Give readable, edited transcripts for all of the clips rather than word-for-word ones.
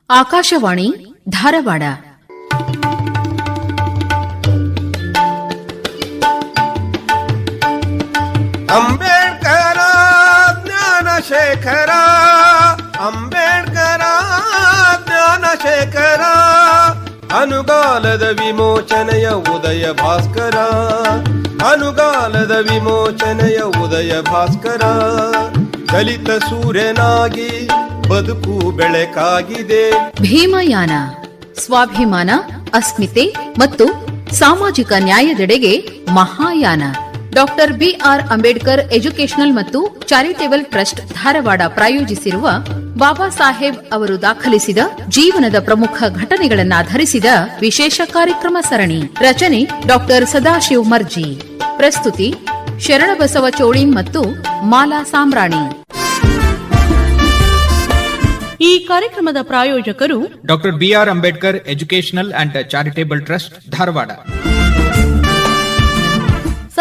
ಆಕಾಶವಾಣಿ ಧಾರವಾಡ. ಅಂಬೇಡ್ಕರ ಜ್ಞಾನಶೇಖರ, ಅಂಬೇಡ್ಕರ ಜ್ಞಾನಶೇಖರ, ಅನುಗಾಲದ ವಿಮೋಚನೆಯ ಉದಯ ಭಾಸ್ಕರ, ಅನುಗಾಲದ ವಿಮೋಚನೆಯ ಉದಯ ಭಾಸ್ಕರ. ದಲಿತ ಸೂರ್ಯನಾಗಿ ಬದುಕು ಬೆಳಕಾಗಿದೆ. ಭೀಮಯಾನ ಸ್ವಾಭಿಮಾನ, ಅಸ್ಮಿತೆ ಮತ್ತು ಸಾಮಾಜಿಕ ನ್ಯಾಯದೆಡೆಗೆ ಮಹಾಯಾನ. ಡಾಕ್ಟರ್ ಬಿಆರ್ ಅಂಬೇಡ್ಕರ್ ಎಜುಕೇಷನಲ್ ಮತ್ತು ಚಾರಿಟೇಬಲ್ ಟ್ರಸ್ಟ್ ಧಾರವಾಡ ಪ್ರಾಯೋಜಿಸಿರುವ ಬಾಬಾ ಸಾಹೇಬ್ ಅವರು ದಾಖಲಿಸಿದ ಜೀವನದ ಪ್ರಮುಖ ಘಟನೆಗಳನ್ನಾಧರಿಸಿದ ವಿಶೇಷ ಕಾರ್ಯಕ್ರಮ ಸರಣಿ. ರಚನೆ ಡಾಕ್ಟರ್ ಸದಾಶಿವ್ ಮರ್ಜಿ. ಪ್ರಸ್ತುತಿ ಶರಣಬಸವ ಚೋಳಿನ್ ಮತ್ತು ಮಾಲಾ ಸಾಮ್ರಾಣಿ. ಈ ಕಾರ್ಯಕ್ರಮದ ಪ್ರಾಯೋಜಕರು doctor BR Ambedkar educational and charitable trust Dharwad.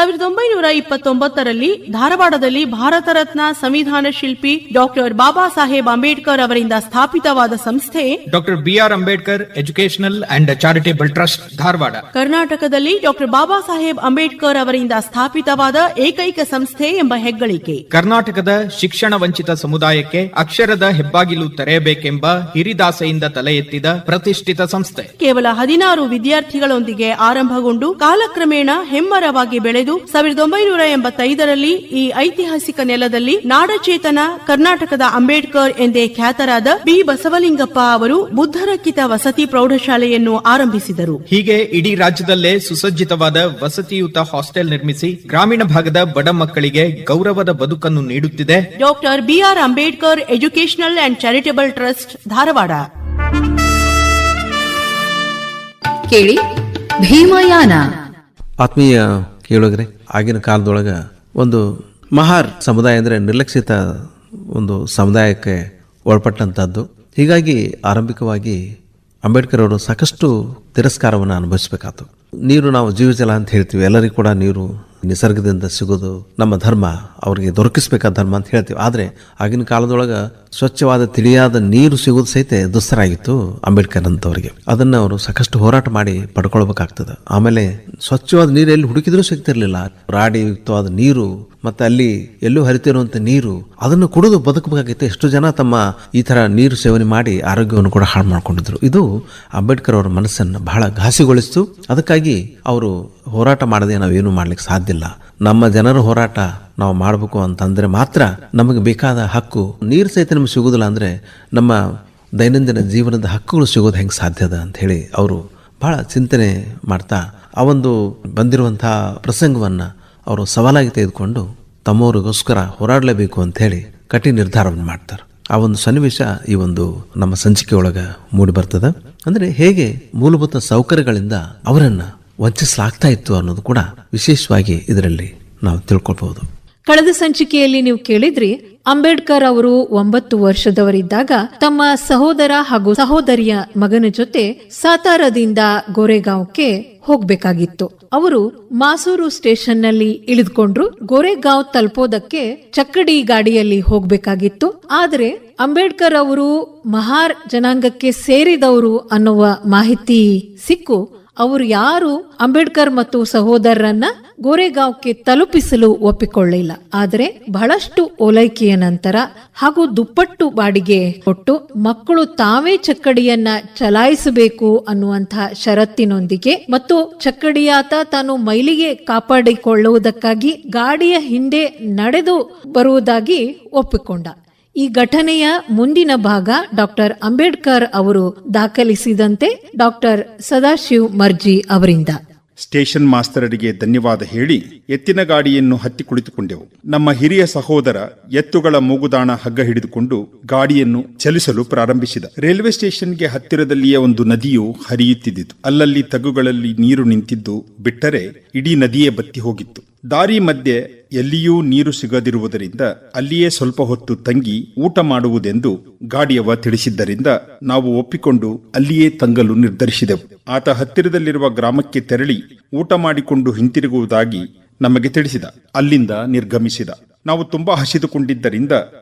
1929ರಲ್ಲಿ ಧಾರವಾಡದಲ್ಲಿ ಭಾರತ ರತ್ನ ಸಂವಿಧಾನ ಶಿಲ್ಪಿ ಡಾಕ್ಟರ್ ಬಾಬಾ ಸಾಹೇಬ್ ಅಂಬೇಡ್ಕರ್ ಅವರಿಂದ ಸ್ಥಾಪಿತವಾದ ಸಂಸ್ಥೆ doctor BR Ambedkar educational and charitable trust Dharwad. ಕರ್ನಾಟಕದಲ್ಲಿ ಡಾಕ್ಟರ್ ಬಾಬಾ ಸಾಹೇಬ್ ಅಂಬೇಡ್ಕರ್ ಅವರಿಂದ ಸ್ಥಾಪಿತವಾದ ಏಕೈಕ ಸಂಸ್ಥೆ ಎಂಬ ಹೆಗ್ಗಳಿಕೆ. ಕರ್ನಾಟಕದ ಶಿಕ್ಷಣ ವಂಚಿತ ಸಮುದಾಯಕ್ಕೆ ಅಕ್ಷರದ ಹೆಬ್ಬಾಗಿಲು ತೆರೆಯಬೇಕೆಂಬ ಹಿರಿದಾಸೆಯಿಂದ ತಲೆ ಎತ್ತಿದ ಪ್ರತಿಷ್ಠಿತ ಸಂಸ್ಥೆ. ಕೇವಲ 16 ವಿದ್ಯಾರ್ಥಿಗಳೊಂದಿಗೆ ಆರಂಭಗೊಂಡು ಕಾಲಕ್ರಮೇಣ ಹೆಮ್ಮರವಾಗಿ ಬೆಳೆದು 1985ರಲ್ಲಿ ಈ ಐತಿಹಾಸಿಕ ನೆಲದಲ್ಲಿ ನಾಡಚೇತನ ಕರ್ನಾಟಕದ ಅಂಬೇಡ್ಕರ್ ಎಂದೇ ಖ್ಯಾತರಾದ ಬಿ ಬಸವಲಿಂಗಪ್ಪ ಅವರು ಬುದ್ಧರಕ್ಕಿತ ವಸತಿ ಪ್ರೌಢಶಾಲೆಯನ್ನು ಆರಂಭಿಸಿದರು. ಹೀಗೆ ಇಡೀ ರಾಜ್ಯದಲ್ಲೇ ಸುಸಜ್ಜಿತವಾದ ವಸತಿಯುತ ಹಾಸ್ಟೆಲ್ ನಿರ್ಮಿಸಿ ಗ್ರಾಮೀಣ ಭಾಗದ ಬಡ ಮಕ್ಕಳಿಗೆ ಗೌರವದ ಬದುಕನ್ನು ನೀಡುತ್ತಿದೆ doctor BR Ambedkar educational and charitable trust Dharwad. ಕೇಳಿ ಭೀಮಯಾನ. ಆತ್ಮೀಯ ಕೇಳೋಗ್ರೆ, ಆಗಿನ ಕಾಲದೊಳಗೆ ಒಂದು ಮಹಾರ್ ಸಮುದಾಯ ಅಂದರೆ ನಿರ್ಲಕ್ಷಿತ ಒಂದು ಸಮುದಾಯಕ್ಕೆ ಒಳಪಟ್ಟಂಥದ್ದು. ಹೀಗಾಗಿ ಆರಂಭಿಕವಾಗಿ ಅಂಬೇಡ್ಕರ್ ಅವರು ಸಾಕಷ್ಟು ತಿರಸ್ಕಾರವನ್ನು ಅನುಭವಿಸಬೇಕಾಯ್ತು. ನೀರು ನಾವು ಜೀವಜಲ ಅಂತ ಹೇಳ್ತೀವಿ, ಎಲ್ಲರಿಗೂ ಕೂಡ ನೀರು ನಿಸರ್ಗದಿಂದ ಸಿಗೋದು ನಮ್ಮ ಧರ್ಮ, ಅವರಿಗೆ ದೊರಕಿಸಬೇಕಾದ ಧರ್ಮ ಅಂತ ಹೇಳ್ತೀವಿ. ಆದರೆ ಆಗಿನ ಕಾಲದೊಳಗೆ ಸ್ವಚ್ಛವಾದ ತಿಳಿಯಾದ ನೀರು ಸಿಗೋದು ಸಹಿತ ದುಸ್ತರಾಗಿತ್ತು ಅಂಬೇಡ್ಕರ್ ಅಂತವರಿಗೆ. ಅದನ್ನು ಅವರು ಸಾಕಷ್ಟು ಹೋರಾಟ ಮಾಡಿ ಪಡ್ಕೊಳ್ಬೇಕಾಗ್ತದೆ. ಆಮೇಲೆ ಸ್ವಚ್ಛವಾದ ನೀರು ಎಲ್ಲಿ ಹುಡುಕಿದ್ರೂ ಸಿಗ್ತಿರ್ಲಿಲ್ಲ. ರಾಡಿಯುಕ್ತವಾದ ನೀರು ಮತ್ತೆ ಅಲ್ಲಿ ಎಲ್ಲೂ ಹರಿತಿರುವಂಥ ನೀರು, ಅದನ್ನು ಕುಡಿದು ಬದುಕಬೇಕಾಗಿತ್ತು. ಎಷ್ಟು ಜನ ತಮ್ಮ ಈ ಥರ ನೀರು ಸೇವನೆ ಮಾಡಿ ಆರೋಗ್ಯವನ್ನು ಕೂಡ ಹಾಳು ಮಾಡ್ಕೊಂಡಿದ್ರು. ಇದು ಅಂಬೇಡ್ಕರ್ ಅವರ ಮನಸ್ಸನ್ನು ಬಹಳ ಘಾಸಿಗೊಳಿಸಿತು. ಅದಕ್ಕಾಗಿ ಅವರು ಹೋರಾಟ ಮಾಡದೆ ನಾವೇನು ಮಾಡ್ಲಿಕ್ಕೆ ಸಾಧ್ಯ ಇಲ್ಲ. ನಮ್ಮ ಜನರ ಹೋರಾಟ ನಾವು ಮಾಡಬೇಕು ಅಂತಂದ್ರೆ ಮಾತ್ರ ನಮಗೆ ಬೇಕಾದ ಹಕ್ಕು. ನೀರು ಸಹಿತ ನಮಗೆ ಸಿಗೋದಿಲ್ಲ ಅಂದರೆ ನಮ್ಮ ದೈನಂದಿನ ಜೀವನದ ಹಕ್ಕುಗಳು ಸಿಗೋದು ಹೆಂಗೆ ಸಾಧ್ಯದ ಅಂತ ಹೇಳಿ ಅವರು ಬಹಳ ಚಿಂತನೆ ಮಾಡ್ತಾ ಆ ಒಂದು ಬಂದಿರುವಂಥ ಪ್ರಸಂಗವನ್ನು ಅವರು ಸವಾಲಾಗಿ ತೆಗೆದುಕೊಂಡು ತಮ್ಮವರಿಗೋಸ್ಕರ ಹೋರಾಡಲೇಬೇಕು ಅಂತ ಹೇಳಿ ಕಠಿಣ ನಿರ್ಧಾರವನ್ನು ಮಾಡ್ತಾರೆ. ಆ ಒಂದು ಸನ್ನಿವೇಶ ಈ ಒಂದು ನಮ್ಮ ಸಂಚಿಕೆ ಒಳಗೆ ಮೂಡಿ ಬರ್ತದೆ. ಅಂದರೆ ಹೇಗೆ ಮೂಲಭೂತ ಸೌಕರ್ಯಗಳಿಂದ ಅವರನ್ನು ವಂಚಿಸಲಾಗ್ತಾ ಇತ್ತು ಅನ್ನೋದು ಕೂಡ ವಿಶೇಷವಾಗಿ ಇದರಲ್ಲಿ ನಾವು ತಿಳ್ಕೊಳ್ಬಹುದು. ಕಳೆದ ಸಂಚಿಕೆಯಲ್ಲಿ ನೀವು ಕೇಳಿದ್ರಿ, ಅಂಬೇಡ್ಕರ್ ಅವರು 9 ವರ್ಷದವರಿದ್ದಾಗ ತಮ್ಮ ಸಹೋದರ ಹಾಗೂ ಸಹೋದರಿಯ ಮಗನ ಜೊತೆ ಸಾತಾರದಿಂದ ಗೋರೆಗಾಂವ್ಗೆ ಹೋಗ್ಬೇಕಾಗಿತ್ತು. ಅವರು ಮಾಸೂರು ಸ್ಟೇಷನ್ನಲ್ಲಿ ಇಳಿದುಕೊಂಡ್ರು. ಗೋರೆಗಾಂವ್ ತಲುಪೋದಕ್ಕೆ ಚಕ್ಕಡಿ ಗಾಡಿಯಲ್ಲಿ ಹೋಗ್ಬೇಕಾಗಿತ್ತು. ಆದ್ರೆ ಅಂಬೇಡ್ಕರ್ ಅವರು ಮಹಾರ್ ಜನಾಂಗಕ್ಕೆ ಸೇರಿದವರು ಅನ್ನುವ ಮಾಹಿತಿ ಸಿಕ್ಕು ಅವರು ಯಾರು ಅಂಬೇಡ್ಕರ್ ಮತ್ತು ಸಹೋದರರನ್ನ ಗೋರೆಗಾಂವ್ಗೆ ತಲುಪಿಸಲು ಒಪ್ಪಿಕೊಳ್ಳಿಲ್ಲ. ಆದರೆ ಬಹಳಷ್ಟು ಓಲೈಕೆಯ ನಂತರ ಹಾಗೂ ದುಪ್ಪಟ್ಟು ಬಾಡಿಗೆ ಕೊಟ್ಟು ಮಕ್ಕಳು ತಾವೇ ಚಕ್ಕಡಿಯನ್ನ ಚಲಾಯಿಸಬೇಕು ಅನ್ನುವಂತಹ ಷರತ್ತಿನೊಂದಿಗೆ ಮತ್ತು ಚಕ್ಕಡಿಯಾತ ತಾನು ಮೈಲಿಗೆ ಕಾಪಾಡಿಕೊಳ್ಳುವುದಕ್ಕಾಗಿ ಗಾಡಿಯ ಹಿಂದೆ ನಡೆದು ಬರುವುದಾಗಿ ಒಪ್ಪಿಕೊಂಡ. ಈ ಘಟನೆಯ ಮುಂದಿನ ಭಾಗ ಡಾಕ್ಟರ್ ಅಂಬೇಡ್ಕರ್ ಅವರು ದಾಖಲಿಸಿದಂತೆ ಡಾಕ್ಟರ್ ಸದಾಶಿವ್ ಮರ್ಜಿ ಅವರಿಂದ. ಸ್ಟೇಷನ್ ಮಾಸ್ತರರಿಗೆ ಧನ್ಯವಾದ ಹೇಳಿ ಎತ್ತಿನ ಗಾಡಿಯನ್ನು ಹತ್ತಿ ಕುಳಿತುಕೊಂಡೆವು. ನಮ್ಮ ಹಿರಿಯ ಸಹೋದರ ಎತ್ತುಗಳ ಮೂಗುದಾಣ ಹಗ್ಗ ಹಿಡಿದುಕೊಂಡು ಗಾಡಿಯನ್ನು ಚಲಿಸಲು ಪ್ರಾರಂಭಿಸಿದ. ರೈಲ್ವೆ ಸ್ಟೇಷನ್ಗೆ ಹತ್ತಿರದಲ್ಲಿಯೇ ಒಂದು ನದಿಯು ಹರಿಯುತ್ತಿದ್ದಿತು. ಅಲ್ಲಲ್ಲಿ ತಗ್ಗುಗಳಲ್ಲಿ ನೀರು ನಿಂತಿದ್ದು ಬಿಟ್ಟರೆ ಇಡೀ ನದಿಯೇ ಬತ್ತಿ ಹೋಗಿತ್ತು. ದಾರಿ ಮಧ್ಯೆ ಎಲ್ಲಿಯೂ ನೀರು ಸಿಗದಿರುವುದರಿಂದ ಅಲ್ಲಿಯೇ ಸ್ವಲ್ಪ ಹೊತ್ತು ತಂಗಿ ಊಟ ಮಾಡುವುದೆಂದು ಗಾಡಿಯವ ತಿಳಿಸಿದ್ದರಿಂದ ನಾವು ಒಪ್ಪಿಕೊಂಡು ಅಲ್ಲಿಯೇ ತಂಗಲು ನಿರ್ಧರಿಸಿದೆವು. ಆತ ಹತ್ತಿರದಲ್ಲಿರುವ ಗ್ರಾಮಕ್ಕೆ ತೆರಳಿ ಊಟ ಮಾಡಿಕೊಂಡು ಹಿಂತಿರುಗುವುದಾಗಿ ನಮಗೆ ತಿಳಿಸಿದ. ಅಲ್ಲಿಂದ ನಿರ್ಗಮಿಸಿದ. ನಾವು ತುಂಬಾ ಹಸಿದುಕೊಂಡಿದ್ದರಿಂದ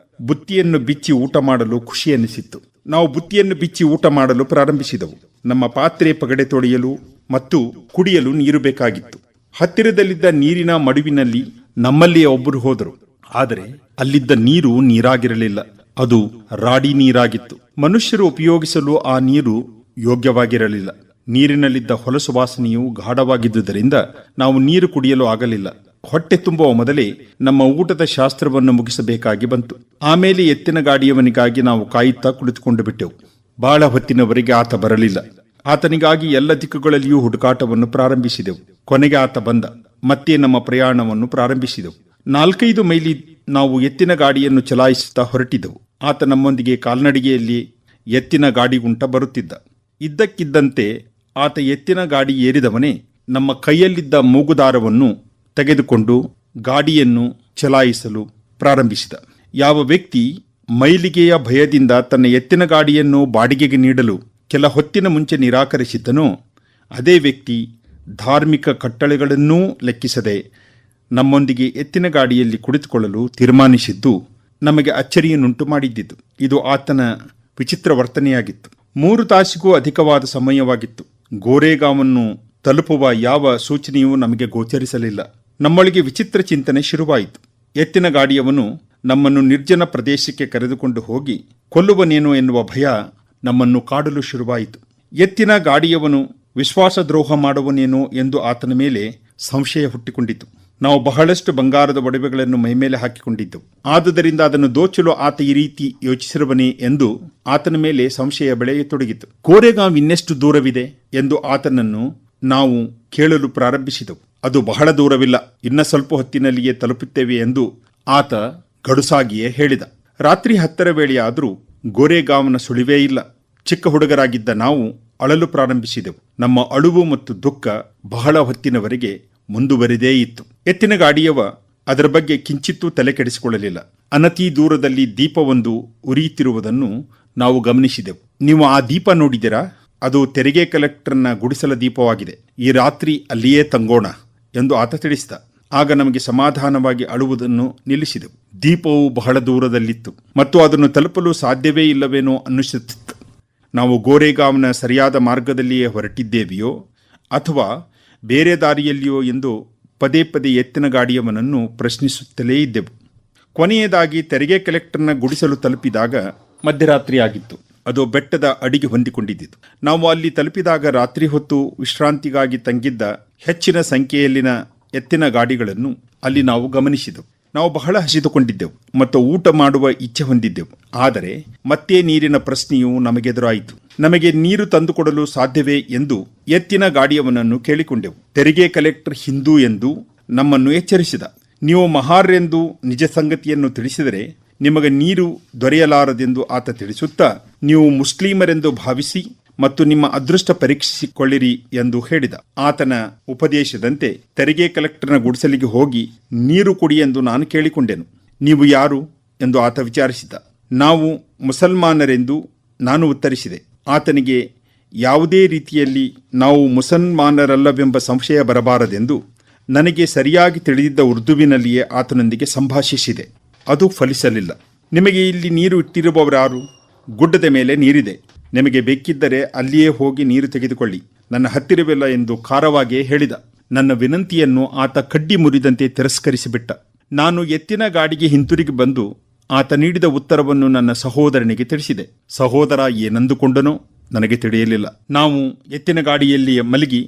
ಬುತ್ತಿಯನ್ನು ಬಿಚ್ಚಿ ಊಟ ಮಾಡಲು ಖುಷಿ ಎನಿಸಿತ್ತು. ನಾವು ಬುತ್ತಿಯನ್ನು ಬಿಚ್ಚಿ ಊಟ ಮಾಡಲು ಪ್ರಾರಂಭಿಸಿದೆವು. ನಮ್ಮ ಪಾತ್ರೆ ಪಗಡೆ ತೊಳೆಯಲು ಮತ್ತು ಕುಡಿಯಲು ನೀರು ಬೇಕಾಗಿತ್ತು. ಹತ್ತಿರದಲ್ಲಿದ್ದ ನೀರಿನ ಮಡುವಿನಲ್ಲಿ ನಮ್ಮಲ್ಲಿಯೇ ಒಬ್ಬರು ಹೋದರು. ಆದರೆ ಅಲ್ಲಿದ್ದ ನೀರು ನೀರಾಗಿರಲಿಲ್ಲ, ಅದು ರಾಡಿ ನೀರಾಗಿತ್ತು. ಮನುಷ್ಯರು ಉಪಯೋಗಿಸಲು ಆ ನೀರು ಯೋಗ್ಯವಾಗಿರಲಿಲ್ಲ. ನೀರಿನಲ್ಲಿದ್ದ ಹೊಲಸು ವಾಸನೆಯು ಗಾಢವಾಗಿದ್ದುದರಿಂದ ನಾವು ನೀರು ಕುಡಿಯಲು ಆಗಲಿಲ್ಲ. ಹೊಟ್ಟೆ ತುಂಬುವ ಮೊದಲೇ ನಮ್ಮ ಊಟದ ಶಾಸ್ತ್ರವನ್ನು ಮುಗಿಸಬೇಕಾಗಿ ಬಂತು. ಆಮೇಲೆ ಎತ್ತಿನ ಗಾಡಿಯವನಿಗಾಗಿ ನಾವು ಕಾಯುತ್ತಾ ಕುಳಿತುಕೊಂಡು ಬಿಟ್ಟೆವು. ಬಹಳ ಹೊತ್ತಿನವರೆಗೆ ಆತ ಬರಲಿಲ್ಲ. ಆತನಿಗಾಗಿ ಎಲ್ಲ ದಿಕ್ಕುಗಳಲ್ಲಿಯೂ ಹುಡುಕಾಟವನ್ನು ಪ್ರಾರಂಭಿಸಿದೆವು. ಕೊನೆಗೆ ಆತ ಬಂದ. ಮತ್ತೆ ನಮ್ಮ ಪ್ರಯಾಣವನ್ನು ಪ್ರಾರಂಭಿಸಿದೆವು. 4-5 ಮೈಲಿ ನಾವು ಎತ್ತಿನ ಗಾಡಿಯನ್ನು ಚಲಾಯಿಸುತ್ತಾ ಹೊರಟಿದ್ದೆವು. ಆತ ನಮ್ಮೊಂದಿಗೆ ಕಾಲ್ನಡಿಗೆಯಲ್ಲಿ ಎತ್ತಿನ ಗಾಡಿಗುಂಟ ಬರುತ್ತಿದ್ದ. ಇದ್ದಕ್ಕಿದ್ದಂತೆ ಆತ ಎತ್ತಿನ ಗಾಡಿ ಏರಿದವನೇ ನಮ್ಮ ಕೈಯಲ್ಲಿದ್ದ ಮೂಗುದಾರವನ್ನು ತೆಗೆದುಕೊಂಡು ಗಾಡಿಯನ್ನು ಚಲಾಯಿಸಲು ಪ್ರಾರಂಭಿಸಿದ. ಯಾವ ವ್ಯಕ್ತಿ ಮೈಲಿಗೆಯ ಭಯದಿಂದ ತನ್ನ ಎತ್ತಿನ ಗಾಡಿಯನ್ನು ಬಾಡಿಗೆಗೆ ನೀಡಲು ಕೆಲ ಹೊತ್ತಿನ ಮುಂಚೆ ನಿರಾಕರಿಸಿದ್ದನೋ, ಅದೇ ವ್ಯಕ್ತಿ ಧಾರ್ಮಿಕ ಕಟ್ಟಳೆಗಳನ್ನೂ ಲೆಕ್ಕಿಸದೆ ನಮ್ಮೊಂದಿಗೆ ಎತ್ತಿನ ಗಾಡಿಯಲ್ಲಿ ಕುಳಿತುಕೊಳ್ಳಲು ತೀರ್ಮಾನಿಸಿದ್ದು ನಮಗೆ ಅಚ್ಚರಿಯನ್ನುಂಟು ಮಾಡಿದ್ದಿತು. ಇದು ಆತನ ವಿಚಿತ್ರ ವರ್ತನೆಯಾಗಿತ್ತು. 3 ತಾಸಿಗೂ ಅಧಿಕವಾದ ಸಮಯವಾಗಿತ್ತು. ಗೋರೆಗಾವನ್ನು ತಲುಪುವ ಯಾವ ಸೂಚನೆಯೂ ನಮಗೆ ಗೋಚರಿಸಲಿಲ್ಲ. ನಮ್ಮೊಳಗೆ ವಿಚಿತ್ರ ಚಿಂತನೆ ಶುರುವಾಯಿತು. ಎತ್ತಿನ ಗಾಡಿಯವನು ನಮ್ಮನ್ನು ನಿರ್ಜನ ಪ್ರದೇಶಕ್ಕೆ ಕರೆದುಕೊಂಡು ಹೋಗಿ ಕೊಲ್ಲುವನೇನೋ ಎನ್ನುವ ಭಯ ನಮ್ಮನ್ನು ಕಾಡಲು ಶುರುವಾಯಿತು. ಎತ್ತಿನ ಗಾಡಿಯವನು ವಿಶ್ವಾಸದ್ರೋಹ ಮಾಡುವನೇನೋ ಎಂದು ಆತನ ಮೇಲೆ ಸಂಶಯ ಹುಟ್ಟಿಕೊಂಡಿತು. ನಾವು ಬಹಳಷ್ಟು ಬಂಗಾರದ ಒಡವೆಗಳನ್ನು ಮೈಮೇಲೆ ಹಾಕಿಕೊಂಡಿದ್ದೆವು. ಆದುದರಿಂದ ಅದನ್ನು ದೋಚಲು ಆತ ಈ ರೀತಿ ಯೋಚಿಸಿರುವನೇ ಎಂದು ಆತನ ಮೇಲೆ ಸಂಶಯ ಬೆಳೆಯತೊಡಗಿತು. ಕೋರೆಗಾಂವ್ ಇನ್ನೆಷ್ಟು ದೂರವಿದೆ ಎಂದು ಆತನನ್ನು ನಾವು ಕೇಳಲು ಪ್ರಾರಂಭಿಸಿದೆವು. ಅದು ಬಹಳ ದೂರವಿಲ್ಲ, ಇನ್ನ ಸ್ವಲ್ಪ ಹೊತ್ತಿನಲ್ಲಿಯೇ ತಲುಪುತ್ತೇವೆ ಎಂದು ಆತ ಗಡುಸಾಗಿಯೇ ಹೇಳಿದ. ರಾತ್ರಿ 10ರ ವೇಳೆಯಾದರೂ ಗೋರೆಗಾಂವ್ನ ಸುಳಿವೇ ಇಲ್ಲ. ಚಿಕ್ಕ ಹುಡುಗರಾಗಿದ್ದ ನಾವು ಅಳಲು ಪ್ರಾರಂಭಿಸಿದೆವು. ನಮ್ಮ ಅಳುವು ಮತ್ತು ದುಃಖ ಬಹಳ ಹೊತ್ತಿನವರೆಗೆ ಮುಂದುವರಿದೇ ಇತ್ತು. ಎತ್ತಿನ ಗಾಡಿಯವ ಅದರ ಬಗ್ಗೆ ಕಿಂಚಿತ್ತೂ ತಲೆ ಕೆಡಿಸಿಕೊಳ್ಳಲಿಲ್ಲ. ಅನತಿ ದೂರದಲ್ಲಿ ದೀಪವೊಂದು ಉರಿಯುತ್ತಿರುವುದನ್ನು ನಾವು ಗಮನಿಸಿದೆವು. ನೀವು ಆ ದೀಪ ನೋಡಿದಿರಾ? ಅದು ತೆರಿಗೆ ಕಲೆಕ್ಟರ್ನ ಗುಡಿಸಲ ದೀಪವಾಗಿದೆ. ಈ ರಾತ್ರಿ ಅಲ್ಲಿಯೇ ತಂಗೋಣ ಎಂದು ಆತ ತಿಳಿಸಿದ. ಆಗ ನಮಗೆ ಸಮಾಧಾನವಾಗಿ ಅಳುವುದನ್ನು ನಿಲ್ಲಿಸಿದೆವು. ದೀಪವು ಬಹಳ ದೂರದಲ್ಲಿತ್ತು ಮತ್ತು ಅದನ್ನು ತಲುಪಲು ಸಾಧ್ಯವೇ ಇಲ್ಲವೇನೋ ಅನ್ನಿಸುತ್ತಿತ್ತು. ನಾವು ಗೋರೆಗಾಂವ್ನ ಸರಿಯಾದ ಮಾರ್ಗದಲ್ಲಿಯೇ ಹೊರಟಿದ್ದೇವೆಯೋ ಅಥವಾ ಬೇರೆ ದಾರಿಯಲ್ಲಿಯೋ ಎಂದು ಪದೇ ಪದೇ ಎತ್ತಿನ ಗಾಡಿಯವನನ್ನು ಪ್ರಶ್ನಿಸುತ್ತಲೇ ಇದ್ದೆವು. ಕೊನೆಯದಾಗಿ ತೆರಿಗೆ ಕಲೆಕ್ಟರ್ನ ಗುಡಿಸಲು ತಲುಪಿದಾಗ ಮಧ್ಯರಾತ್ರಿ ಆಗಿತ್ತು. ಅದು ಬೆಟ್ಟದ ಅಡಿಗೆ ಹೊಂದಿಕೊಂಡಿದ್ದಿತು. ನಾವು ಅಲ್ಲಿ ತಲುಪಿದಾಗ ರಾತ್ರಿ ಹೊತ್ತು ವಿಶ್ರಾಂತಿಗಾಗಿ ತಂಗಿದ್ದ ಹೆಚ್ಚಿನ ಸಂಖ್ಯೆಯಲ್ಲಿನ ಎತ್ತಿನ ಗಾಡಿಗಳನ್ನು ಅಲ್ಲಿ ನಾವು ಗಮನಿಸಿದೆವು. ನಾವು ಬಹಳ ಹಸಿದುಕೊಂಡಿದ್ದೆವು ಮತ್ತು ಊಟ ಮಾಡುವ ಇಚ್ಛೆ ಹೊಂದಿದ್ದೆವು. ಆದರೆ ಮತ್ತೆ ನೀರಿನ ಪ್ರಶ್ನೆಯು ನಮಗೆದುರಾಯಿತು. ನಮಗೆ ನೀರು ತಂದುಕೊಡಲು ಸಾಧ್ಯವೇ ಎಂದು ಎತ್ತಿನ ಗಾಡಿಯವನನ್ನು ಕೇಳಿಕೊಂಡೆವು. ತೆರಿಗೆ ಕಲೆಕ್ಟರ್ ಹಿಂದೂ ಎಂದು ನಮ್ಮನ್ನು ಎಚ್ಚರಿಸಿದ. ನೀವು ಮಹಾರ್ರೆಂದು ನಿಜ ಸಂಗತಿಯನ್ನು ತಿಳಿಸಿದರೆ ನಿಮಗೆ ನೀರು ದೊರೆಯಲಾರದೆಂದು ಆತ ತಿಳಿಸುತ್ತಾ, ನೀವು ಮುಸ್ಲಿಮರೆಂದು ಭಾವಿಸಿ ಮತ್ತು ನಿಮ್ಮ ಅದೃಷ್ಟ ಪರೀಕ್ಷಿಸಿಕೊಳ್ಳಿರಿ ಎಂದು ಹೇಳಿದ. ಆತನ ಉಪದೇಶದಂತೆ ತೆರಿಗೆ ಕಲೆಕ್ಟರ್ನ ಗುಡಿಸಲಿಗೆ ಹೋಗಿ ನೀರು ಕುಡಿ ಎಂದು ನಾನು ಕೇಳಿಕೊಂಡೆನು. ನೀವು ಯಾರು ಎಂದು ಆತ ವಿಚಾರಿಸಿದ. ನಾವು ಮುಸಲ್ಮಾನರೆಂದು ನಾನು ಉತ್ತರಿಸಿದೆ. ಆತನಿಗೆ ಯಾವುದೇ ರೀತಿಯಲ್ಲಿ ನಾವು ಮುಸಲ್ಮಾನರಲ್ಲವೆಂಬ ಸಂಶಯ ಬರಬಾರದೆಂದು ನನಗೆ ಸರಿಯಾಗಿ ತಿಳಿದಿದ್ದ ಉರ್ದುವಿನಲ್ಲಿಯೇ ಆತನೊಂದಿಗೆ ಸಂಭಾಷಿಸಿದೆ. ಅದು ಫಲಿಸಲಿಲ್ಲ. ನಿಮಗೆ ಇಲ್ಲಿ ನೀರು ಇಟ್ಟಿರುವವರಾರು? ಗುಡ್ಡದ ಮೇಲೆ ನೀರಿದೆ. ನಿಮಗೆ ಬೇಕಿದ್ದರೆ ಅಲ್ಲಿಯೇ ಹೋಗಿ ನೀರು ತೆಗೆದುಕೊಳ್ಳಿ, ನನ್ನ ಹತ್ತಿರವಿಲ್ಲ ಎಂದು ಖಾರವಾಗಿಯೇ ಹೇಳಿದ. ನನ್ನ ವಿನಂತಿಯನ್ನು ಆತ ಕಡ್ಡಿ ಮುರಿದಂತೆ ತಿರಸ್ಕರಿಸಿಬಿಟ್ಟ. ನಾನು ಎತ್ತಿನ ಗಾಡಿಗೆ ಹಿಂತಿರುಗಿ ಬಂದು ಆತ ನೀಡಿದ ಉತ್ತರವನ್ನು ನನ್ನ ಸಹೋದರನಿಗೆ ತಿಳಿಸಿದೆ. ಸಹೋದರ ಏನಂದುಕೊಂಡನೋ ನನಗೆ ತಿಳಿಯಲಿಲ್ಲ. ನಾವು ಎತ್ತಿನ ಗಾಡಿಯಲ್ಲಿ ಮಲಗಿ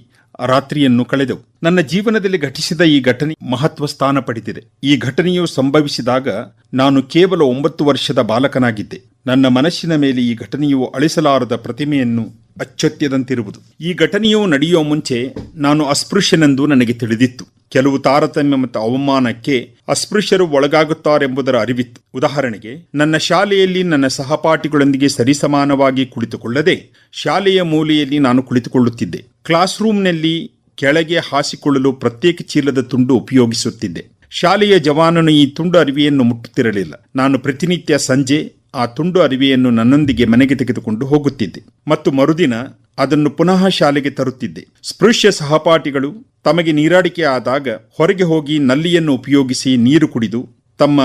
ರಾತ್ರಿಯನ್ನು ಕಳೆದೆವು. ನನ್ನ ಜೀವನದಲ್ಲಿ ಘಟಿಸಿದ ಈ ಘಟನೆ ಮಹತ್ವ ಸ್ಥಾನ ಪಡೆದಿದೆ. ಈ ಘಟನೆಯು ಸಂಭವಿಸಿದಾಗ ನಾನು ಕೇವಲ 9 ವರ್ಷದ ಬಾಲಕನಾಗಿದ್ದೆ. ನನ್ನ ಮನಸ್ಸಿನ ಮೇಲೆ ಈ ಘಟನೆಯು ಅಳಿಸಲಾರದ ಪ್ರತಿಮೆಯನ್ನು ಅಚ್ಚೊತ್ತಿದಂತಿರುವುದು. ಈ ಘಟನೆಯು ನಡೆಯುವ ಮುಂಚೆ ನಾನು ಅಸ್ಪೃಶ್ಯನೆಂದು ನನಗೆ ತಿಳಿದಿತ್ತು. ಕೆಲವು ತಾರತಮ್ಯ ಮತ್ತು ಅವಮಾನಕ್ಕೆ ಅಸ್ಪೃಶ್ಯರು ಒಳಗಾಗುತ್ತಾರೆಂಬುದರ ಅರಿವಿತ್ತು. ಉದಾಹರಣೆಗೆ, ನನ್ನ ಶಾಲೆಯಲ್ಲಿ ನನ್ನ ಸಹಪಾಠಿಗಳೊಂದಿಗೆ ಸರಿಸಮಾನವಾಗಿ ಕುಳಿತುಕೊಳ್ಳದೆ ಶಾಲೆಯ ಮೂಲೆಯಲ್ಲಿ ನಾನು ಕುಳಿತುಕೊಳ್ಳುತ್ತಿದ್ದೆ. ಕ್ಲಾಸ್ ರೂಮ್ನಲ್ಲಿ ಕೆಳಗೆ ಹಾಸಿಕೊಳ್ಳಲು ಪ್ರತ್ಯೇಕ ಚೀಲದ ತುಂಡು ಉಪಯೋಗಿಸುತ್ತಿದ್ದೆ. ಶಾಲೆಯ ಜವಾನನು ಈ ತುಂಡು ಅರಿವೆಯನ್ನು ಮುಟ್ಟುತ್ತಿರಲಿಲ್ಲ. ನಾನು ಪ್ರತಿನಿತ್ಯ ಸಂಜೆ ಆ ತುಂಡು ಅರಿವೆಯನ್ನು ನನ್ನೊಂದಿಗೆ ಮನೆಗೆ ತೆಗೆದುಕೊಂಡು ಹೋಗುತ್ತಿದ್ದೆ ಮತ್ತು ಮರುದಿನ ಅದನ್ನು ಪುನಃ ಶಾಲೆಗೆ ತರುತ್ತಿದ್ದೆ. ಸ್ಪೃಶ್ಯ ಸಹಪಾಠಿಗಳು ತಮಗೆ ನೀರಾಡಿಕೆ ಆದಾಗ ಹೊರಗೆ ಹೋಗಿ ನಲ್ಲಿಯನ್ನು ಉಪಯೋಗಿಸಿ ನೀರು ಕುಡಿದು ತಮ್ಮ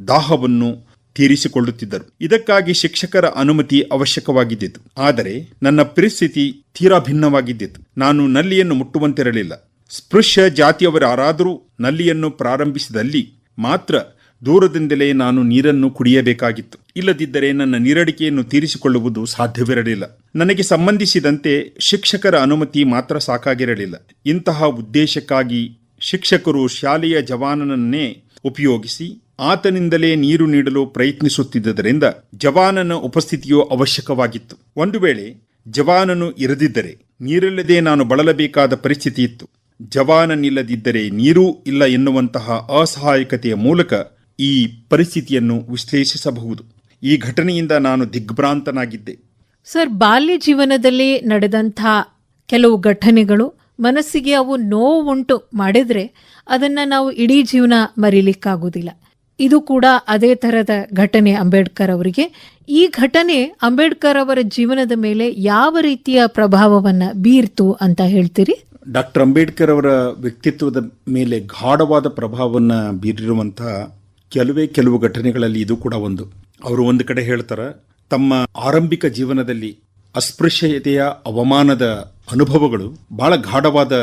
ದಾಹವನ್ನು ತೀರಿಸಿಕೊಳ್ಳುತ್ತಿದ್ದರು. ಇದಕ್ಕಾಗಿ ಶಿಕ್ಷಕರ ಅನುಮತಿ ಅವಶ್ಯಕವಾಗಿದ್ದಿತು. ಆದರೆ ನನ್ನ ಪರಿಸ್ಥಿತಿ ತೀರಾ ಭಿನ್ನವಾಗಿದ್ದಿತು. ನಾನು ನಲ್ಲಿಯನ್ನು ಮುಟ್ಟುವಂತಿರಲಿಲ್ಲ. ಸ್ಪೃಶ್ಯ ಜಾತಿಯವರಾರಾದರೂ ನಲ್ಲಿಯನ್ನು ಪ್ರಾರಂಭಿಸಿದಲ್ಲಿ ಮಾತ್ರ ದೂರದಿಂದಲೇ ನಾನು ನೀರನ್ನು ಕುಡಿಯಬೇಕಾಗಿತ್ತು. ಇಲ್ಲದಿದ್ದರೆ ನನ್ನ ನೀರಡಿಕೆಯನ್ನು ತೀರಿಸಿಕೊಳ್ಳುವುದು ಸಾಧ್ಯವಿರಲಿಲ್ಲ. ನನಗೆ ಸಂಬಂಧಿಸಿದಂತೆ ಶಿಕ್ಷಕರ ಅನುಮತಿ ಮಾತ್ರ ಸಾಕಾಗಿರಲಿಲ್ಲ. ಇಂತಹ ಉದ್ದೇಶಕ್ಕಾಗಿ ಶಿಕ್ಷಕರು ಶಾಲೆಯ ಜವಾನನನ್ನೇ ಉಪಯೋಗಿಸಿ ಆತನಿಂದಲೇ ನೀರು ನೀಡಲು ಪ್ರಯತ್ನಿಸುತ್ತಿದ್ದರಿಂದ ಜವಾನನ ಉಪಸ್ಥಿತಿಯು ಅವಶ್ಯಕವಾಗಿತ್ತು. ಒಂದು ವೇಳೆ ಜವಾನನು ಇರದಿದ್ದರೆ ನೀರಿಲ್ಲದೆ ನಾನು ಬಳಲಬೇಕಾದ ಪರಿಸ್ಥಿತಿ ಇತ್ತು. ಜವಾನನಿಲ್ಲದಿದ್ದರೆ ನೀರೂ ಇಲ್ಲ ಎನ್ನುವಂತಹ ಅಸಹಾಯಕತೆಯ ಮೂಲಕ ಈ ಪರಿಸ್ಥಿತಿಯನ್ನು ವಿಶ್ಲೇಷಿಸಬಹುದು. ಈ ಘಟನೆಯಿಂದ ನಾನು ದಿಗ್ಭ್ರಾಂತನಾಗಿದ್ದೆ. ಸರ್, ಬಾಲ್ಯ ಜೀವನದಲ್ಲಿ ನಡೆದಂಥ ಕೆಲವು ಘಟನೆಗಳು ಮನಸ್ಸಿಗೆ ಅವು ನೋವುಂಟು ಮಾಡಿದ್ರೆ ಅದನ್ನ ನಾವು ಇಡೀ ಜೀವನ ಮರೀಲಿಕ್ಕಾಗುವುದಿಲ್ಲ. ಇದು ಕೂಡ ಅದೇ ತರದ ಘಟನೆ ಅಂಬೇಡ್ಕರ್ ಅವರಿಗೆ. ಈ ಘಟನೆ ಅಂಬೇಡ್ಕರ್ ಅವರ ಜೀವನದ ಮೇಲೆ ಯಾವ ರೀತಿಯ ಪ್ರಭಾವವನ್ನ ಬೀರ್ತು ಅಂತ ಹೇಳ್ತೀರಿ? ಡಾಕ್ಟರ್ ಅಂಬೇಡ್ಕರ್ ಅವರ ವ್ಯಕ್ತಿತ್ವದ ಮೇಲೆ ಗಾಢವಾದ ಪ್ರಭಾವವನ್ನು ಬೀರಿರುವಂತಹ ಕೆಲವು ಘಟನೆಗಳಲ್ಲಿ ಇದು ಕೂಡ ಒಂದು. ಅವರು ಒಂದು ಕಡೆ ಹೇಳ್ತಾರೆ, ತಮ್ಮ ಆರಂಭಿಕ ಜೀವನದಲ್ಲಿ ಅಸ್ಪೃಶ್ಯತೆಯ ಅವಮಾನದ ಅನುಭವಗಳು ಬಹಳ ಗಾಢವಾದ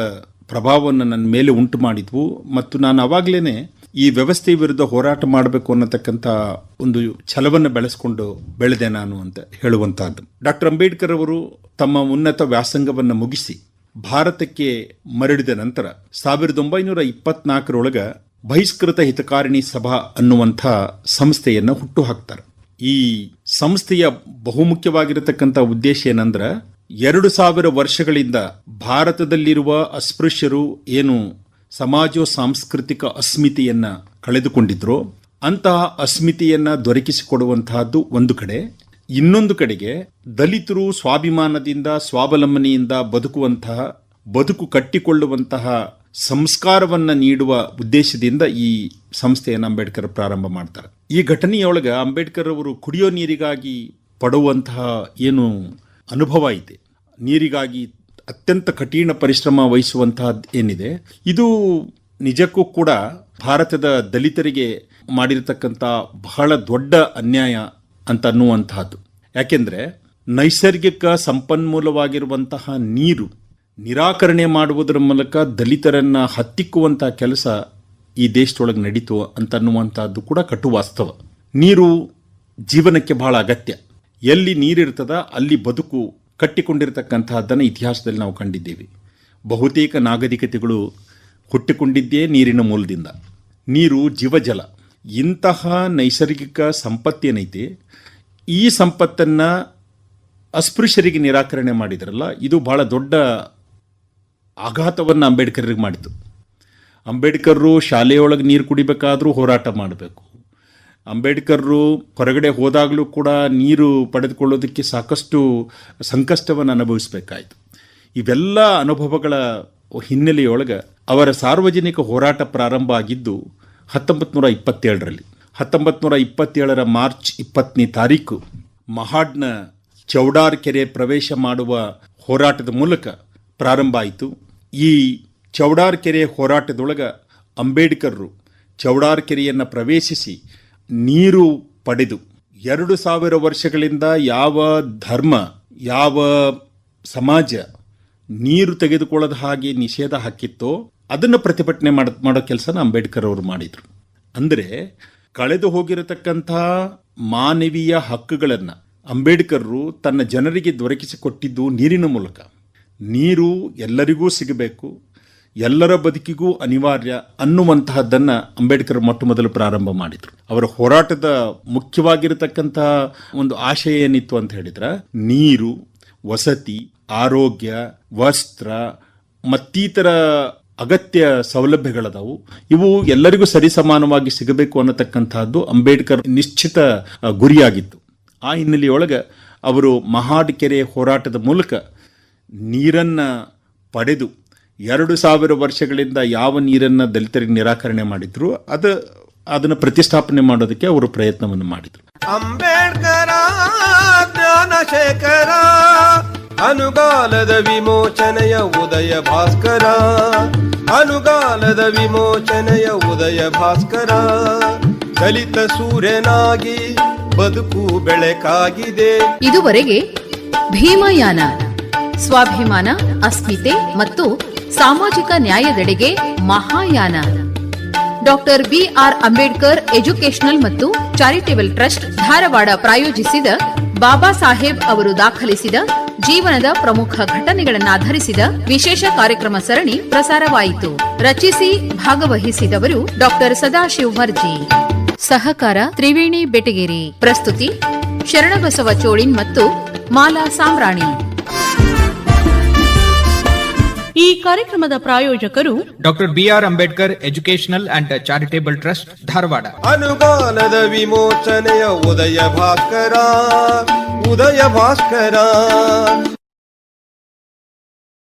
ಪ್ರಭಾವವನ್ನು ನನ್ನ ಮೇಲೆ ಉಂಟು ಮಾಡಿದ್ವು ಮತ್ತು ನಾನು ಅವಾಗಲೇ ಈ ವ್ಯವಸ್ಥೆ ವಿರುದ್ಧ ಹೋರಾಟ ಮಾಡಬೇಕು ಅನ್ನತಕ್ಕಂಥ ಒಂದು ಛಲವನ್ನು ಬೆಳೆಸ್ಕೊಂಡು ಬೆಳೆದೆ ನಾನು ಅಂತ ಹೇಳುವಂತಹದ್ದು. ಡಾಕ್ಟರ್ ಅಂಬೇಡ್ಕರ್ ಅವರು ತಮ್ಮ ಉನ್ನತ ವ್ಯಾಸಂಗವನ್ನು ಮುಗಿಸಿ ಭಾರತಕ್ಕೆ ಮರಳಿದ ನಂತರ 1924 ಬಹಿಷ್ಕೃತ ಹಿತಕಾರಿಣಿ ಸಭಾ ಅನ್ನುವಂಥ ಸಂಸ್ಥೆಯನ್ನು ಹುಟ್ಟು ಹಾಕ್ತಾರೆ. ಈ ಸಂಸ್ಥೆಯ ಬಹುಮುಖ್ಯವಾಗಿರತಕ್ಕಂಥ ಉದ್ದೇಶ ಏನಂದ್ರೆ 2000 ವರ್ಷಗಳಿಂದ ಭಾರತದಲ್ಲಿರುವ ಅಸ್ಪೃಶ್ಯರು ಏನು ಸಮಾಜೋ ಸಾಂಸ್ಕೃತಿಕ ಅಸ್ಮಿತೆಯನ್ನ ಕಳೆದುಕೊಂಡಿದ್ರು ಅಂತಹ ಅಸ್ಮಿತೆಯನ್ನ ದೊರಕಿಸಿಕೊಡುವಂತಹದ್ದು ಒಂದು ಕಡೆ. ಇನ್ನೊಂದು ಕಡೆಗೆ ದಲಿತರು ಸ್ವಾಭಿಮಾನದಿಂದ ಸ್ವಾವಲಂಬನೆಯಿಂದ ಬದುಕು ಕಟ್ಟಿಕೊಳ್ಳುವಂತಹ ಸಂಸ್ಕಾರವನ್ನ ನೀಡುವ ಉದ್ದೇಶದಿಂದ ಈ ಸಂಸ್ಥೆಯನ್ನು ಅಂಬೇಡ್ಕರ್ ಪ್ರಾರಂಭ ಮಾಡ್ತಾರೆ. ಈ ಘಟನೆಯೊಳಗೆ ಅಂಬೇಡ್ಕರ್ ಅವರು ಕುಡಿಯೋ ನೀರಿಗಾಗಿ ಪಡುವಂತಹ ಏನು ಅನುಭವ ಇದೆ, ನೀರಿಗಾಗಿ ಅತ್ಯಂತ ಕಠಿಣ ಪರಿಶ್ರಮ ವಹಿಸುವಂತಹದ್ದು ಏನಿದೆ, ಇದು ನಿಜಕ್ಕೂ ಕೂಡ ಭಾರತದ ದಲಿತರಿಗೆ ಮಾಡಿರತಕ್ಕಂಥ ಬಹಳ ದೊಡ್ಡ ಅನ್ಯಾಯ ಅಂತ ಅನ್ನುವಂತಹದ್ದು. ಯಾಕೆಂದ್ರೆ ನೈಸರ್ಗಿಕ ಸಂಪನ್ಮೂಲವಾಗಿರುವಂತಹ ನೀರು ನಿರಾಕರಣೆ ಮಾಡುವುದರ ಮೂಲಕ ದಲಿತರನ್ನ ಹತ್ತಿಕ್ಕುವಂತಹ ಕೆಲಸ ಈ ದೇಶದೊಳಗೆ ನಡೀತು ಅಂತ ಅನ್ನುವಂಥದ್ದು ಕೂಡ ಕಟು ವಾಸ್ತವ. ನೀರು ಜೀವನಕ್ಕೆ ಬಹಳ ಅಗತ್ಯ. ಎಲ್ಲಿ ನೀರಿರ್ತದ ಅಲ್ಲಿ ಬದುಕು ಕಟ್ಟಿಕೊಂಡಿರತಕ್ಕಂತಹದ್ದನ್ನು ಇತಿಹಾಸದಲ್ಲಿ ನಾವು ಕಂಡಿದ್ದೇವೆ. ಬಹುತೇಕ ನಾಗರಿಕತೆಗಳು ಹುಟ್ಟಿಕೊಂಡಿದ್ದೇ ನೀರಿನ ಮೂಲದಿಂದ. ನೀರು ಜೀವಜಲ. ಇಂತಹ ನೈಸರ್ಗಿಕ ಸಂಪತ್ತೇನೈತೆ, ಈ ಸಂಪತ್ತನ್ನು ಅಸ್ಪೃಶ್ಯರಿಗೆ ನಿರಾಕರಣೆ ಮಾಡಿದ್ರಲ್ಲ, ಇದು ಬಹಳ ದೊಡ್ಡ ಆಘಾತವನ್ನು ಅಂಬೇಡ್ಕರ್ರಿಗೆ ಮಾಡಿತು. ಅಂಬೇಡ್ಕರ್ರು ಶಾಲೆಯೊಳಗೆ ನೀರು ಕುಡಿಬೇಕಾದ್ರೂ ಹೋರಾಟ ಮಾಡಬೇಕು. ಅಂಬೇಡ್ಕರ್ರು ಹೊರಗಡೆ ಹೋದಾಗಲೂ ಕೂಡ ನೀರು ಪಡೆದುಕೊಳ್ಳೋದಕ್ಕೆ ಸಾಕಷ್ಟು ಸಂಕಷ್ಟವನ್ನು ಅನುಭವಿಸಬೇಕಾಯಿತು. ಇವೆಲ್ಲ ಅನುಭವಗಳ ಹಿನ್ನೆಲೆಯೊಳಗೆ ಅವರ ಸಾರ್ವಜನಿಕ ಹೋರಾಟ ಪ್ರಾರಂಭ ಆಗಿದ್ದು 1927ರಲ್ಲಿ. 1927 ಮಾರ್ಚ್ 20ನೇ ತಾರೀಕು ಮಹಾಡ್ನ ಚೌಡಾರ್ ಕೆರೆ ಪ್ರವೇಶ ಮಾಡುವ ಹೋರಾಟದ ಮೂಲಕ ಪ್ರಾರಂಭ ಆಯಿತು. ಈ ಚೌಡಾರ್ ಕೆರೆ ಹೋರಾಟದೊಳಗೆ ಅಂಬೇಡ್ಕರ್ರು ಚೌಡಾರ್ ಕೆರೆಯನ್ನು ಪ್ರವೇಶಿಸಿ ನೀರು ಪಡೆದು 2000 ವರ್ಷಗಳಿಂದ ಯಾವ ಧರ್ಮ ಯಾವ ಸಮಾಜ ನೀರು ತೆಗೆದುಕೊಳ್ಳದ ಹಾಗೆ ನಿಷೇಧ ಹಾಕಿತ್ತೋ ಅದನ್ನು ಪ್ರತಿಭಟನೆ ಮಾಡೋ ಕೆಲಸನ ಅಂಬೇಡ್ಕರ್ ಅವರು ಮಾಡಿದರು. ಅಂದರೆ ಕಳೆದು ಹೋಗಿರತಕ್ಕಂಥ ಮಾನವೀಯ ಹಕ್ಕುಗಳನ್ನು ಅಂಬೇಡ್ಕರ್ರು ತನ್ನ ಜನರಿಗೆ ದೊರಕಿಸಿಕೊಟ್ಟಿದ್ದು ನೀರಿನ ಮೂಲಕ. ನೀರು ಎಲ್ಲರಿಗೂ ಸಿಗಬೇಕು, ಎಲ್ಲರ ಬದುಕಿಗೂ ಅನಿವಾರ್ಯ ಅನ್ನುವಂತಹದ್ದನ್ನು ಅಂಬೇಡ್ಕರ್ ಮೊಟ್ಟ ಮೊದಲು ಪ್ರಾರಂಭ ಮಾಡಿದರು. ಅವರ ಹೋರಾಟದ ಮುಖ್ಯವಾಗಿರತಕ್ಕಂಥ ಒಂದು ಆಶಯ ಏನಿತ್ತು ಅಂತ ಹೇಳಿದ್ರೆ, ನೀರು, ವಸತಿ, ಆರೋಗ್ಯ, ವಸ್ತ್ರ ಮತ್ತಿತರ ಅಗತ್ಯ ಸೌಲಭ್ಯಗಳದಾವು, ಇವು ಎಲ್ಲರಿಗೂ ಸರಿಸಮಾನವಾಗಿ ಸಿಗಬೇಕು ಅನ್ನತಕ್ಕಂತಹದ್ದು ಅಂಬೇಡ್ಕರ್ ನಿಶ್ಚಿತ ಗುರಿಯಾಗಿತ್ತು. ಆ ಹಿನ್ನೆಲೆಯೊಳಗೆ ಅವರು ಮಹಾಡ್ ಕೆರೆ ಹೋರಾಟದ ಮೂಲಕ ನೀರನ್ನು ಪಡೆದು 2000 ವರ್ಷಗಳಿಂದ ಯಾವ ನೀರನ್ನು ದಲಿತರಿಗೆ ನಿರಾಕರಣೆ ಮಾಡಿದ್ರು ಅದನ್ನು ಪ್ರತಿಷ್ಠಾಪನೆ ಮಾಡೋದಕ್ಕೆ ಅವರು ಪ್ರಯತ್ನವನ್ನು ಮಾಡಿದರು. ಅಂಬೇಡ್ಕರ ಜ್ಞಾನಶೇಖರ ಅನುಗಾಲದ ವಿಮೋಚನೆಯ ಉದಯ ಭಾಸ್ಕರ, ಅನುಗಾಲದ ವಿಮೋಚನೆಯ ಉದಯ ಭಾಸ್ಕರ, ದಲಿತ ಸೂರ್ಯನಾಗಿ ಬದುಕು ಬೆಳಕಾಗಿದೆ. ಇದುವರೆಗೆ ಭೀಮಯಾನ ಸ್ವಾಭಿಮಾನ, ಅಸ್ಮಿತೆ ಮತ್ತು ಸಾಮಾಜಿಕ ನ್ಯಾಯದೆಡೆಗೆ ಮಹಾಯಾನ ಡಾಕ್ಟರ್ ಬಿಆರ್ ಅಂಬೇಡ್ಕರ್ ಎಜುಕೇಷನಲ್ ಮತ್ತು ಚಾರಿಟೇಬಲ್ ಟ್ರಸ್ಟ್ ಧಾರವಾಡ ಪ್ರಾಯೋಜಿಸಿದ ಬಾಬಾ ಸಾಹೇಬ್ ಅವರು ದಾಖಲಿಸಿದ ಜೀವನದ ಪ್ರಮುಖ ಘಟನೆಗಳನ್ನಾಧರಿಸಿದ ವಿಶೇಷ ಕಾರ್ಯಕ್ರಮ ಸರಣಿ ಪ್ರಸಾರವಾಯಿತು. ರಚಿಸಿ ಭಾಗವಹಿಸಿದವರು ಡಾಕ್ಟರ್ ಸದಾಶಿವ್ ಭರ್ಜಿ. ಸಹಕಾರ ತ್ರಿವೇಣಿ ಬೆಟಗೇರಿ. ಪ್ರಸ್ತುತಿ ಶರಣಬಸವ ಚೋಳಿನ್ ಮತ್ತು ಮಾಲಾ ಸಾಮ್ರಾಣಿ. ಈ ಕಾರ್ಯಕ್ರಮದ ಪ್ರಾಯೋಜಕರು doctor BR Ambedkar educational and charitable trust Dharwad. ಅನುಗಾಲದ ವಿಮೋಚನೆಯ ಉದಯ ಭಾಸ್ಕರ.